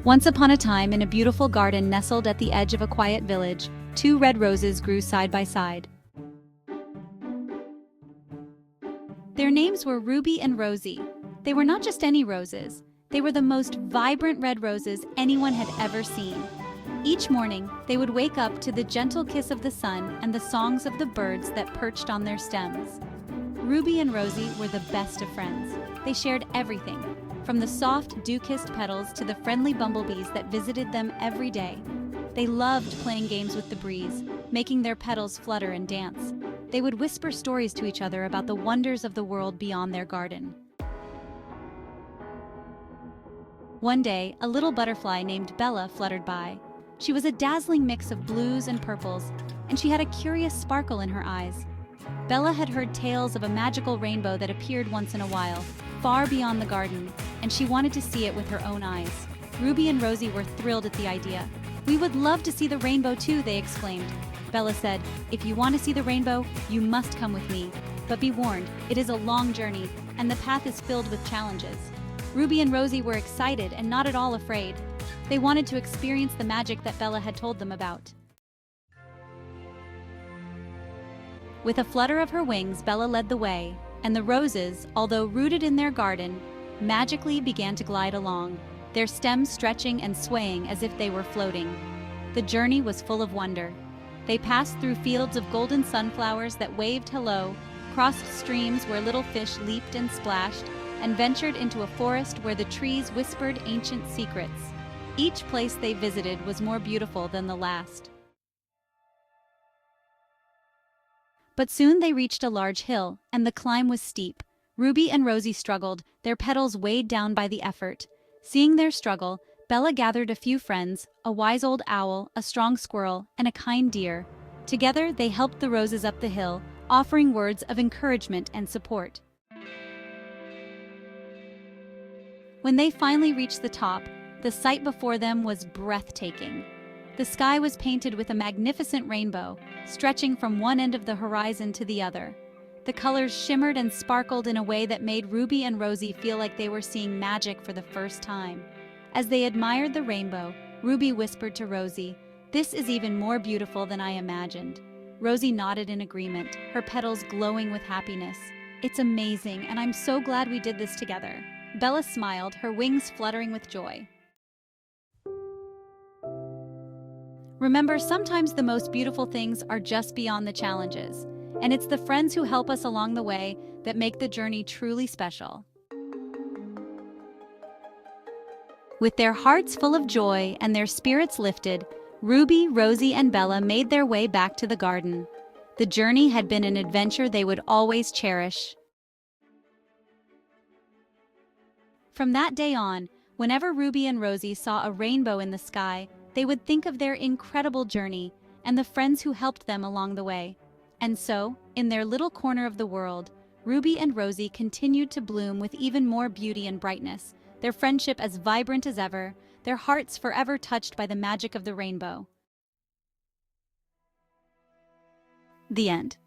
Once upon a time, in a beautiful garden nestled at the edge of a quiet village, two red roses grew side by side. Their names were Ruby and Rosie. They were not just any roses. They were the most vibrant red roses anyone had ever seen. Each morning, they would wake up to the gentle kiss of the sun and the songs of the birds that perched on their stems. Ruby and Rosie were the best of friends. They shared everything, from the soft, dew-kissed petals to the friendly bumblebees that visited them every day. They loved playing games with the breeze, making their petals flutter and dance. They would whisper stories to each other about the wonders of the world beyond their garden. One day, a little butterfly named Bella fluttered by. She was a dazzling mix of blues and purples, and she had a curious sparkle in her eyes. Bella had heard tales of a magical rainbow that appeared once in a while, far beyond the garden, and she wanted to see it with her own eyes. Ruby and Rosie were thrilled at the idea. "We would love to see the rainbow too," they exclaimed. Bella said, "If you want to see the rainbow, you must come with me. But be warned, it is a long journey, and the path is filled with challenges." Ruby and Rosie were excited and not at all afraid. They wanted to experience the magic that Bella had told them about. With a flutter of her wings, Bella led the way, and the roses, although rooted in their garden, magically began to glide along, their stems stretching and swaying as if they were floating. The journey was full of wonder. They passed through fields of golden sunflowers that waved hello, crossed streams where little fish leaped and splashed, and ventured into a forest where the trees whispered ancient secrets. Each place they visited was more beautiful than the last. But soon they reached a large hill, and the climb was steep. Ruby and Rosie struggled, their petals weighed down by the effort. Seeing their struggle, Bella gathered a few friends, a wise old owl, a strong squirrel, and a kind deer. Together, they helped the roses up the hill, offering words of encouragement and support. When they finally reached the top, the sight before them was breathtaking. The sky was painted with a magnificent rainbow, stretching from one end of the horizon to the other. The colors shimmered and sparkled in a way that made Ruby and Rosie feel like they were seeing magic for the first time. As they admired the rainbow, Ruby whispered to Rosie, "This is even more beautiful than I imagined." Rosie nodded in agreement, her petals glowing with happiness. "It's amazing, and I'm so glad we did this together." Bella smiled, her wings fluttering with joy. Remember, sometimes the most beautiful things are just beyond the challenges, and it's the friends who help us along the way that make the journey truly special. With their hearts full of joy and their spirits lifted, Ruby, Rosie, and Bella made their way back to the garden. The journey had been an adventure they would always cherish. From that day on, whenever Ruby and Rosie saw a rainbow in the sky, they would think of their incredible journey and the friends who helped them along the way. And so, in their little corner of the world, Ruby and Rosie continued to bloom with even more beauty and brightness, their friendship as vibrant as ever, their hearts forever touched by the magic of the rainbow. The end.